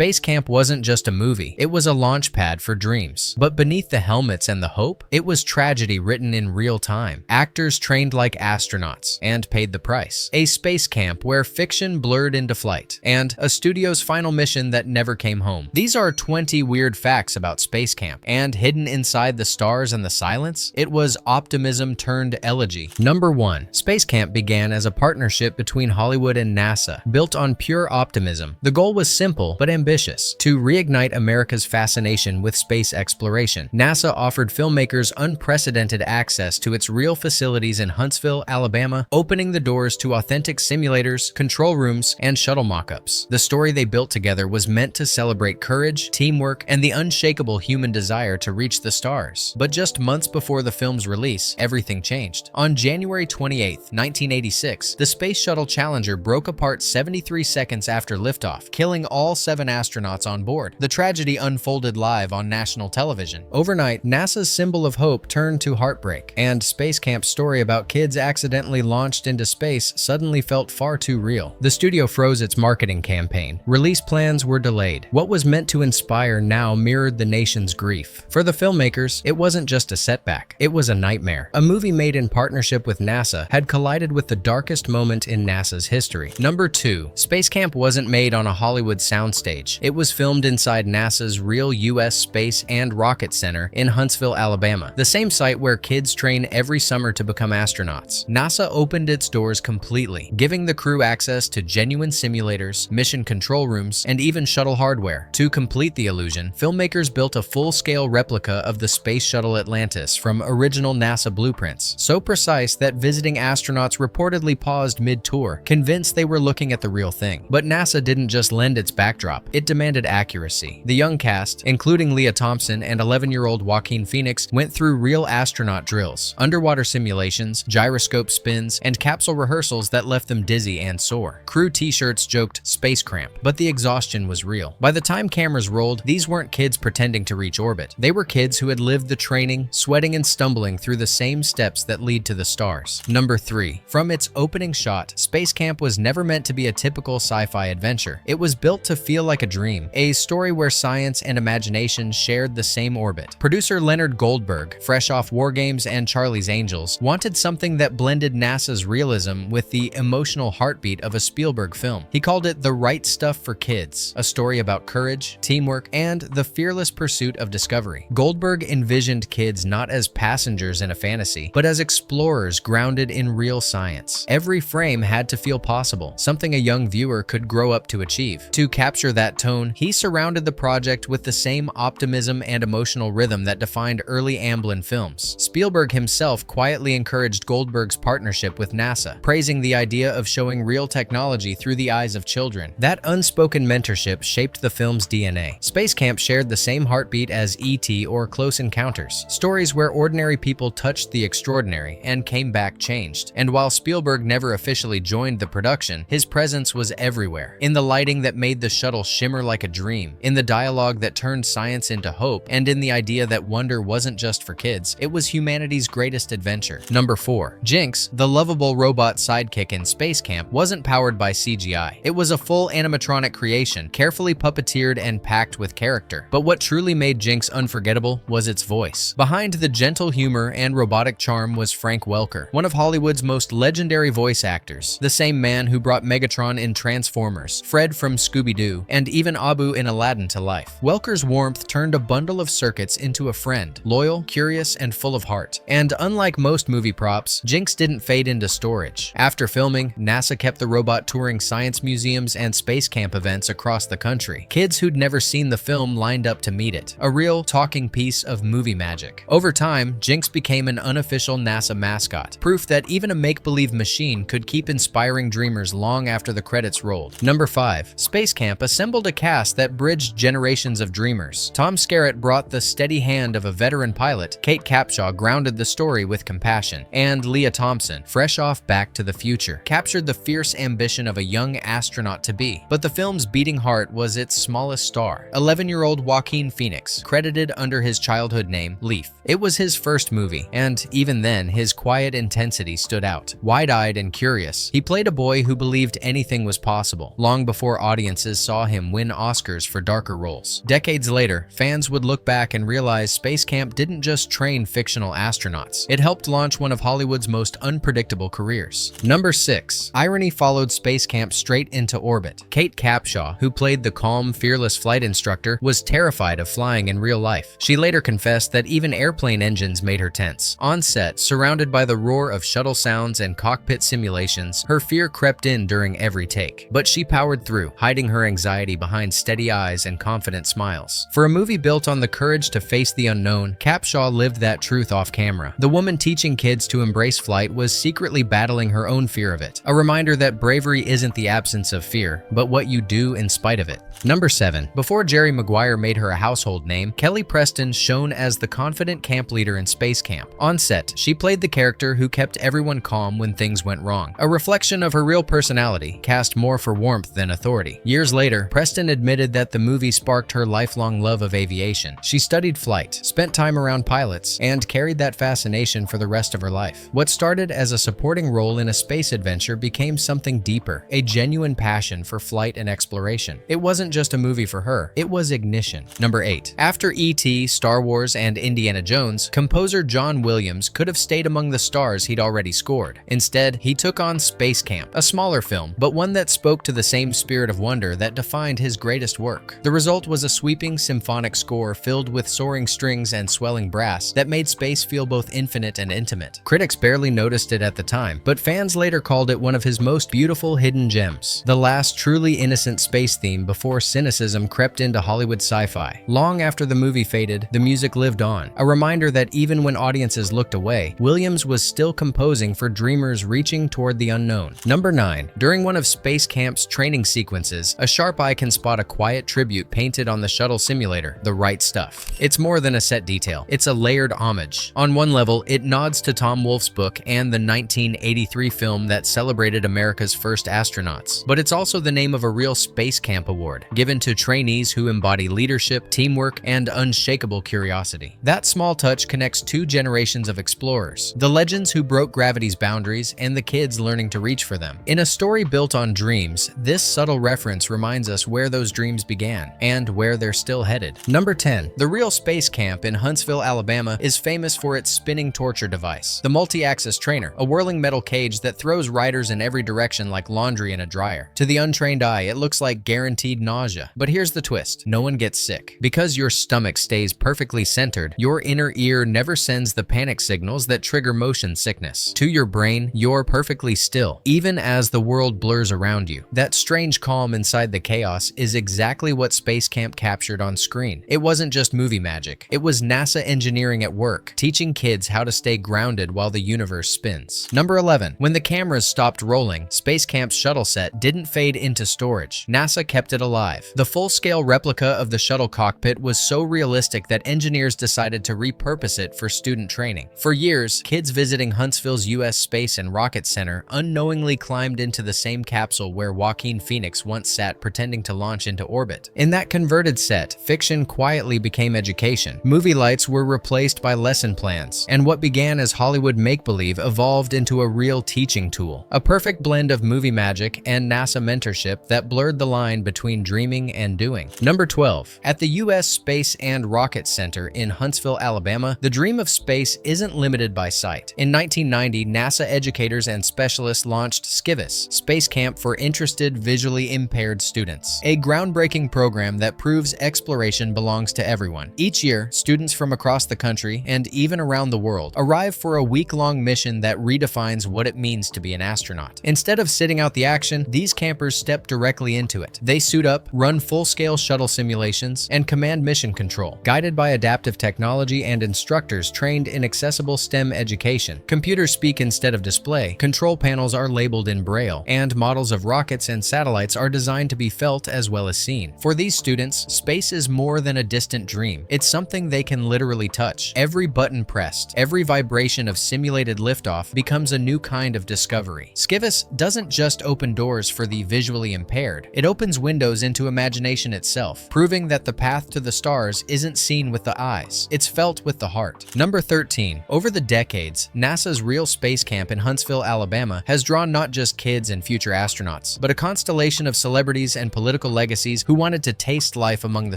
SpaceCamp wasn't just a movie, it was a launch pad for dreams. But beneath the helmets and the hope, it was tragedy written in real time. Actors trained like astronauts and paid the price. A space camp where fiction blurred into flight, and a studio's final mission that never came home. These are 20 weird facts about SpaceCamp, and hidden inside the stars and the silence, it was optimism turned elegy. Number 1. SpaceCamp began as a partnership between Hollywood and NASA, built on pure optimism. The goal was simple but ambitious: to reignite America's fascination with space exploration. NASA offered filmmakers unprecedented access to its real facilities in Huntsville, Alabama, opening the doors to authentic simulators, control rooms, and shuttle mock-ups. The story they built together was meant to celebrate courage, teamwork, and the unshakable human desire to reach the stars. But just months before the film's release, everything changed. On January 28, 1986, the Space Shuttle Challenger broke apart 73 seconds after liftoff, killing all 7 astronauts on board. The tragedy unfolded live on national television. Overnight, NASA's symbol of hope turned to heartbreak, and SpaceCamp's story about kids accidentally launched into space suddenly felt far too real. The studio froze its marketing campaign. Release plans were delayed. What was meant to inspire now mirrored the nation's grief. For the filmmakers, it wasn't just a setback, it was a nightmare. A movie made in partnership with NASA had collided with the darkest moment in NASA's history. Number 2. SpaceCamp wasn't made on a Hollywood soundstage. It was filmed inside NASA's real U.S. Space and Rocket Center in Huntsville, Alabama, the same site where kids train every summer to become astronauts. NASA opened its doors completely, giving the crew access to genuine simulators, mission control rooms, and even shuttle hardware. To complete the illusion, filmmakers built a full-scale replica of the Space Shuttle Atlantis from original NASA blueprints, so precise that visiting astronauts reportedly paused mid-tour, convinced they were looking at the real thing. But NASA didn't just lend its backdrop, it demanded accuracy. The young cast, including Leah Thompson and 11-year-old Joaquin Phoenix, went through real astronaut drills, underwater simulations, gyroscope spins, and capsule rehearsals that left them dizzy and sore. Crew t-shirts joked "space cramp," but the exhaustion was real. By the time cameras rolled, these weren't kids pretending to reach orbit. They were kids who had lived the training, sweating and stumbling through the same steps that lead to the stars. Number 3. From its opening shot, SpaceCamp was never meant to be a typical sci-fi adventure. It was built to feel like a dream, a story where science and imagination shared the same orbit. Producer Leonard Goldberg, fresh off War Games and Charlie's Angels, wanted something that blended NASA's realism with the emotional heartbeat of a Spielberg film. He called it the right stuff for kids, a story about courage, teamwork, and the fearless pursuit of discovery. Goldberg envisioned kids not as passengers in a fantasy, but as explorers grounded in real science. Every frame had to feel possible, something a young viewer could grow up to achieve. To capture that tone, he surrounded the project with the same optimism and emotional rhythm that defined early Amblin films. Spielberg himself quietly encouraged Goldberg's partnership with NASA, praising the idea of showing real technology through the eyes of children. That unspoken mentorship shaped the film's DNA. SpaceCamp shared the same heartbeat as E.T. or Close Encounters, stories where ordinary people touched the extraordinary and came back changed. And while Spielberg never officially joined the production, his presence was everywhere. In the lighting that made the shuttle shimmer like a dream, in the dialogue that turned science into hope, and in the idea that wonder wasn't just for kids, it was humanity's greatest adventure. Number 4. Jinx, the lovable robot sidekick in SpaceCamp, wasn't powered by CGI. It was a full animatronic creation, carefully puppeteered and packed with character. But what truly made Jinx unforgettable was its voice. Behind the gentle humor and robotic charm was Frank Welker, one of Hollywood's most legendary voice actors, the same man who brought Megatron in Transformers, Fred from Scooby-Doo, and even Abu in Aladdin to life. Welker's warmth turned a bundle of circuits into a friend, loyal, curious, and full of heart. And unlike most movie props, Jinx didn't fade into storage. After filming, NASA kept the robot touring science museums and SpaceCamp events across the country. Kids who'd never seen the film lined up to meet it, a real talking piece of movie magic. Over time, Jinx became an unofficial NASA mascot, proof that even a make-believe machine could keep inspiring dreamers long after the credits rolled. Number 5. SpaceCamp assembled a cast that bridged generations of dreamers. Tom Skerritt brought the steady hand of a veteran pilot, Kate Capshaw grounded the story with compassion, and Leah Thompson, fresh off Back to the Future, captured the fierce ambition of a young astronaut-to-be. But the film's beating heart was its smallest star, 11-year-old Joaquin Phoenix, credited under his childhood name, Leaf. It was his first movie, and even then, his quiet intensity stood out. Wide-eyed and curious, he played a boy who believed anything was possible, long before audiences saw him time win Oscars for darker roles. Decades later, fans would look back and realize SpaceCamp didn't just train fictional astronauts. It helped launch one of Hollywood's most unpredictable careers. Number 6. Irony followed SpaceCamp straight into orbit. Kate Capshaw, who played the calm, fearless flight instructor, was terrified of flying in real life. She later confessed that even airplane engines made her tense. On set, surrounded by the roar of shuttle sounds and cockpit simulations, her fear crept in during every take. But she powered through, hiding her anxiety behind steady eyes and confident smiles. For a movie built on the courage to face the unknown, Capshaw lived that truth off camera. The woman teaching kids to embrace flight was secretly battling her own fear of it. A reminder that bravery isn't the absence of fear, but what you do in spite of it. Number 7. Before Jerry Maguire made her a household name, Kelly Preston shone as the confident camp leader in SpaceCamp. On set, she played the character who kept everyone calm when things went wrong. A reflection of her real personality, cast more for warmth than authority. Years later, Preston admitted that the movie sparked her lifelong love of aviation. She studied flight, spent time around pilots, and carried that fascination for the rest of her life. What started as a supporting role in a space adventure became something deeper, a genuine passion for flight and exploration. It wasn't just a movie for her, it was ignition. Number 8. After E.T., Star Wars, and Indiana Jones, composer John Williams could have stayed among the stars he'd already scored. Instead, he took on SpaceCamp, a smaller film, but one that spoke to the same spirit of wonder that defined his greatest work. The result was a sweeping symphonic score filled with soaring strings and swelling brass that made space feel both infinite and intimate. Critics barely noticed it at the time, but fans later called it one of his most beautiful hidden gems, the last truly innocent space theme before cynicism crept into Hollywood sci-fi. Long after the movie faded, the music lived on, a reminder that even when audiences looked away, Williams was still composing for dreamers reaching toward the unknown. Number 9. During one of SpaceCamp's training sequences, a sharp eye can spot a quiet tribute painted on the shuttle simulator, The Right Stuff. It's more than a set detail, it's a layered homage. On one level, it nods to Tom Wolfe's book and the 1983 film that celebrated America's first astronauts. But it's also the name of a real SpaceCamp award, given to trainees who embody leadership, teamwork, and unshakable curiosity. That small touch connects two generations of explorers, the legends who broke gravity's boundaries and the kids learning to reach for them. In a story built on dreams, this subtle reference reminds us where those dreams began and where they're still headed. Number 10. The real SpaceCamp in Huntsville, Alabama is famous for its spinning torture device, the multi-axis trainer, a whirling metal cage that throws riders in every direction like laundry in a dryer. To the untrained eye, it looks like guaranteed nausea. But here's the twist. No one gets sick. Because your stomach stays perfectly centered, your inner ear never sends the panic signals that trigger motion sickness. To your brain, you're perfectly still, even as the world blurs around you. That strange calm inside the chaos is exactly what SpaceCamp captured on screen. It wasn't just movie magic. It was NASA engineering at work, teaching kids how to stay grounded while the universe spins. Number 11. When the cameras stopped rolling, SpaceCamp's shuttle set didn't fade into storage. NASA kept it alive. The full-scale replica of the shuttle cockpit was so realistic that engineers decided to repurpose it for student training. For years, kids visiting Huntsville's U.S. Space and Rocket Center unknowingly climbed into the same capsule where Joaquin Phoenix once sat pretending to launch into orbit. In that converted set, fiction quietly became education. Movie lights were replaced by lesson plans, and what began as Hollywood make-believe evolved into a real teaching tool. A perfect blend of movie magic and NASA mentorship that blurred the line between dreaming and doing. Number 12. At the U.S. Space and Rocket Center in Huntsville, Alabama, the dream of space isn't limited by sight. In 1990, NASA educators and specialists launched SCIVIS, SpaceCamp for interested, visually impaired students, a groundbreaking program that proves exploration belongs to everyone. Each year, students from across the country and even around the world arrive for a week-long mission that redefines what it means to be an astronaut. Instead of sitting out the action, these campers step directly into it. They suit up, run full-scale shuttle simulations, and command mission control, guided by adaptive technology and instructors trained in accessible STEM education. Computers speak instead of display, control panels are labeled in Braille, and models of rockets and satellites are designed to be felt as well as seen. For these students, space is more than a distant dream. It's something they can literally touch. Every button pressed, every vibration of simulated liftoff becomes a new kind of discovery. SCIVIS doesn't just open doors for the visually impaired, it opens windows into imagination itself, proving that the path to the stars isn't seen with the eyes, it's felt with the heart. Number 13. Over the decades, NASA's real SpaceCamp in Huntsville, Alabama has drawn not just kids and future astronauts, but a constellation of celebrities and political political legacies who wanted to taste life among the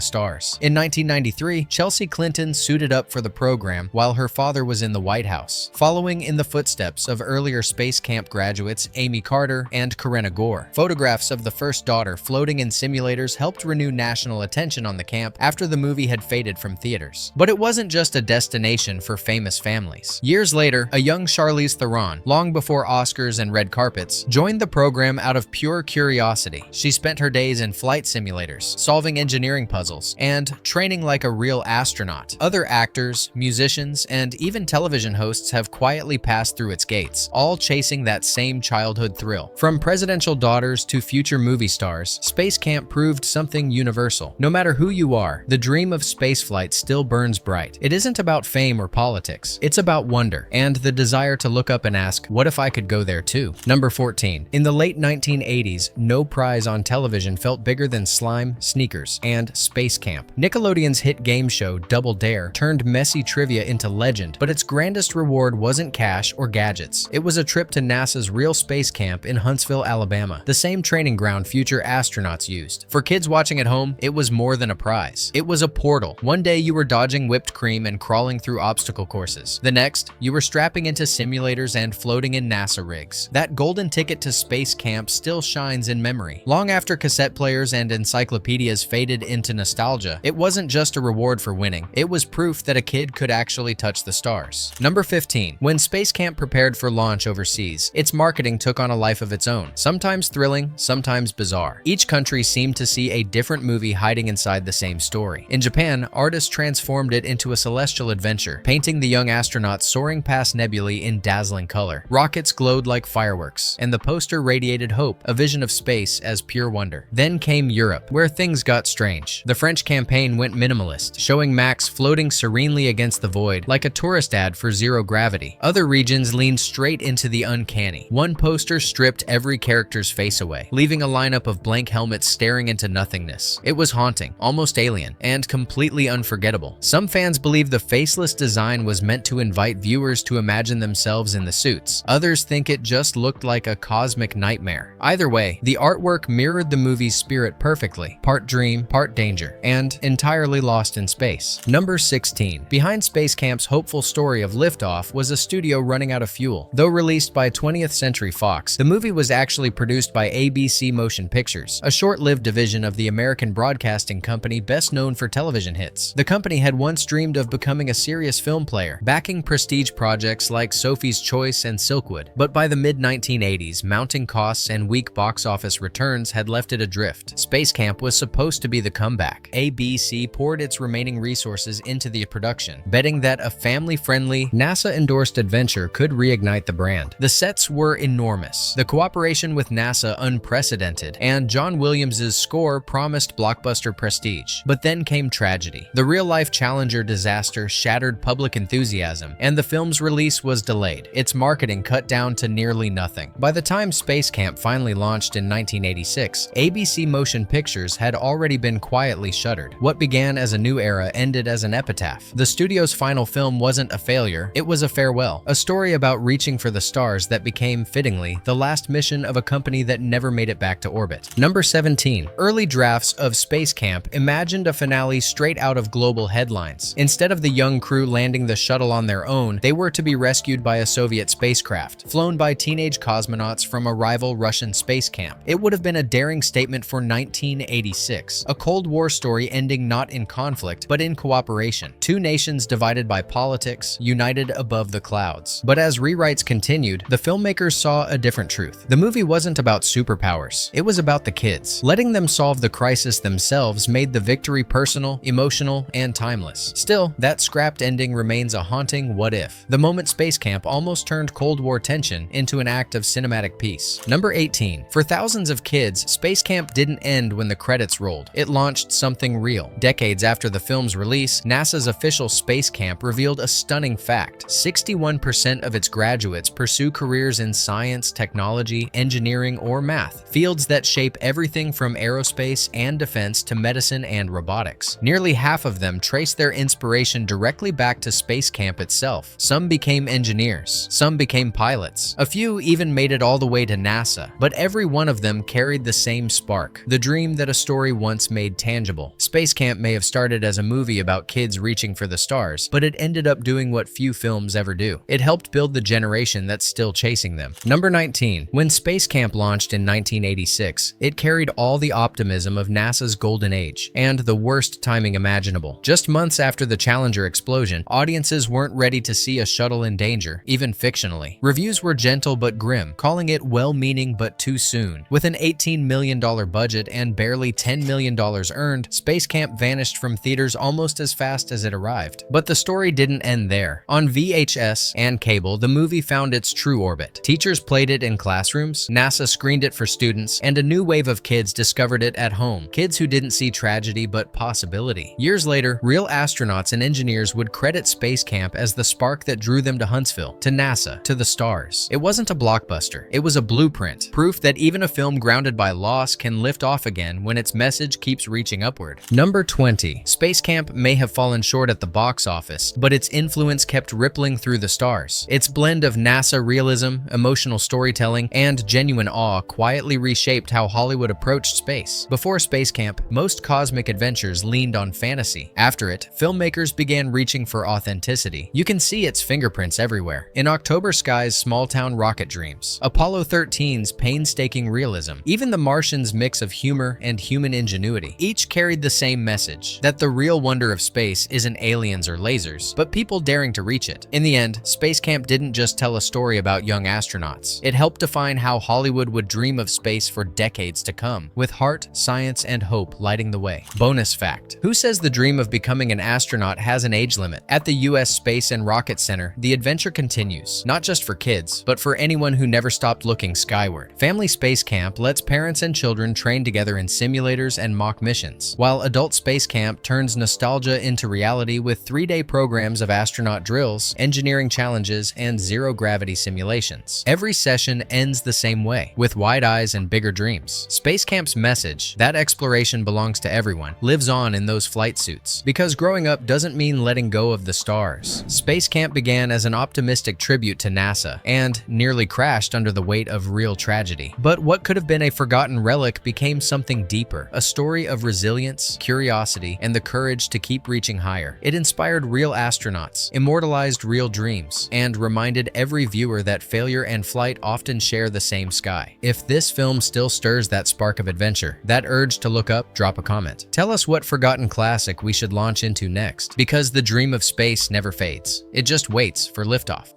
stars. In 1993, Chelsea Clinton suited up for the program while her father was in the White House, following in the footsteps of earlier SpaceCamp graduates Amy Carter and Corinna Gore. Photographs of the first daughter floating in simulators helped renew national attention on the camp after the movie had faded from theaters. But it wasn't just a destination for famous families. Years later, a young Charlize Theron, long before Oscars and red carpets, joined the program out of pure curiosity. She spent her days in flight simulators, solving engineering puzzles, and training like a real astronaut. Other actors, musicians, and even television hosts have quietly passed through its gates, all chasing that same childhood thrill. From presidential daughters to future movie stars, SpaceCamp proved something universal. No matter who you are, the dream of spaceflight still burns bright. It isn't about fame or politics. It's about wonder and the desire to look up and ask, what if I could go there too? Number 14. In the late 1980s, no prize on television felt bigger than slime, sneakers, and SpaceCamp. Nickelodeon's hit game show Double Dare turned messy trivia into legend, but its grandest reward wasn't cash or gadgets. It was a trip to NASA's real space camp in Huntsville, Alabama, the same training ground future astronauts used. For kids watching at home, it was more than a prize. It was a portal. One day you were dodging whipped cream and crawling through obstacle courses. The next, you were strapping into simulators and floating in NASA rigs. That golden ticket to SpaceCamp still shines in memory. Long after cassette players and encyclopedias faded into nostalgia, it wasn't just a reward for winning. It was proof that a kid could actually touch the stars. Number 15. When SpaceCamp prepared for launch overseas, its marketing took on a life of its own, sometimes thrilling, sometimes bizarre. Each country seemed to see a different movie hiding inside the same story. In Japan, artists transformed it into a celestial adventure, painting the young astronauts soaring past nebulae in dazzling color. Rockets glowed like fireworks, and the poster radiated hope, a vision of space as pure wonder. Then came Europe, where things got strange. The French campaign went minimalist, showing Max floating serenely against the void like a tourist ad for zero gravity. Other regions leaned straight into the uncanny. One poster stripped every character's face away, leaving a lineup of blank helmets staring into nothingness. It was haunting, almost alien, and completely unforgettable. Some fans believe the faceless design was meant to invite viewers to imagine themselves in the suits. Others think it just looked like a cosmic nightmare. Either way, the artwork mirrored the movie's spirit perfectly, part dream, part danger, and entirely lost in space. Number 16. Behind SpaceCamp's hopeful story of liftoff was a studio running out of fuel. Though released by 20th Century Fox, the movie was actually produced by ABC Motion Pictures, a short-lived division of the American broadcasting company best known for television hits. The company had once dreamed of becoming a serious film player, backing prestige projects like Sophie's Choice and Silkwood. But by the mid-1980s, mounting costs and weak box office returns had left it adrift. SpaceCamp was supposed to be the comeback. ABC poured its remaining resources into the production, betting that a family-friendly, NASA-endorsed adventure could reignite the brand. The sets were enormous, the cooperation with NASA unprecedented, and John Williams' score promised blockbuster prestige. But then came tragedy. The real-life Challenger disaster shattered public enthusiasm, and the film's release was delayed, its marketing cut down to nearly nothing. By the time SpaceCamp finally launched in 1986, ABC Motion Pictures had already been quietly shuttered. What began as a new era ended as an epitaph. The studio's final film wasn't a failure, it was a farewell, a story about reaching for the stars that became, fittingly, the last mission of a company that never made it back to orbit. Number 17. Early drafts of SpaceCamp imagined a finale straight out of global headlines. Instead of the young crew landing the shuttle on their own, they were to be rescued by a Soviet spacecraft, flown by teenage cosmonauts from a rival Russian space camp. It would have been a daring statement for 1986, a Cold War story ending not in conflict, but in cooperation. Two nations divided by politics, united above the clouds. But as rewrites continued, the filmmakers saw a different truth. The movie wasn't about superpowers, it was about the kids. Letting them solve the crisis themselves made the victory personal, emotional, and timeless. Still, that scrapped ending remains a haunting what if. The moment SpaceCamp almost turned Cold War tension into an act of cinematic peace. Number 18. For thousands of kids, SpaceCamp didn't end when the credits rolled. It launched something real. Decades after the film's release, NASA's official SpaceCamp revealed a stunning fact. 61% of its graduates pursue careers in science, technology, engineering, or math, fields that shape everything from aerospace and defense to medicine and robotics. Nearly half of them trace their inspiration directly back to SpaceCamp itself. Some became engineers, some became pilots. A few even made it all the way to NASA, but every one of them carried the same spark. spark, the dream that a story once made tangible. SpaceCamp may have started as a movie about kids reaching for the stars, but it ended up doing what few films ever do. It helped build the generation that's still chasing them. Number 19. When SpaceCamp launched in 1986, it carried all the optimism of NASA's golden age and the worst timing imaginable. Just months after the Challenger explosion, audiences weren't ready to see a shuttle in danger, even fictionally. Reviews were gentle but grim, calling it well-meaning but too soon. With an $18 million budget and barely $10 million earned, SpaceCamp vanished from theaters almost as fast as it arrived. But the story didn't end there. On VHS and cable, the movie found its true orbit. Teachers played it in classrooms, NASA screened it for students, and a new wave of kids discovered it at home. Kids who didn't see tragedy but possibility. Years later, real astronauts and engineers would credit SpaceCamp as the spark that drew them to Huntsville, to NASA, to the stars. It wasn't a blockbuster. It was a blueprint, proof that even a film grounded by loss can lift off again when its message keeps reaching upward. Number 20. SpaceCamp may have fallen short at the box office, but its influence kept rippling through the stars. Its blend of NASA realism, emotional storytelling, and genuine awe quietly reshaped how Hollywood approached space. Before SpaceCamp, most cosmic adventures leaned on fantasy. After it, filmmakers began reaching for authenticity. You can see its fingerprints everywhere. In October Sky's small-town rocket dreams, Apollo 13's painstaking realism, even The Martian's mix of humor and human ingenuity, each carried the same message, that the real wonder of space isn't aliens or lasers, but people daring to reach it. In the end, SpaceCamp didn't just tell a story about young astronauts. It helped define how Hollywood would dream of space for decades to come, with heart, science, and hope lighting the way. Bonus fact: who says the dream of becoming an astronaut has an age limit? At the U.S. Space and Rocket Center, the adventure continues, not just for kids, but for anyone who never stopped looking skyward. Family Space Camp lets parents and children train together in simulators and mock missions, while Adult Space Camp turns nostalgia into reality with 3-day programs of astronaut drills, engineering challenges, and zero-gravity simulations. Every session ends the same way, with wide eyes and bigger dreams. SpaceCamp's message, that exploration belongs to everyone, lives on in those flight suits. Because growing up doesn't mean letting go of the stars. SpaceCamp began as an optimistic tribute to NASA, and nearly crashed under the weight of real tragedy. But what could have been a forgotten relic became something deeper, a story of resilience, curiosity, and the courage to keep reaching higher. It inspired real astronauts, immortalized real dreams, and reminded every viewer that failure and flight often share the same sky. If this film still stirs that spark of adventure, that urge to look up, drop a comment. Tell us what forgotten classic we should launch into next, because the dream of space never fades. It just waits for liftoff.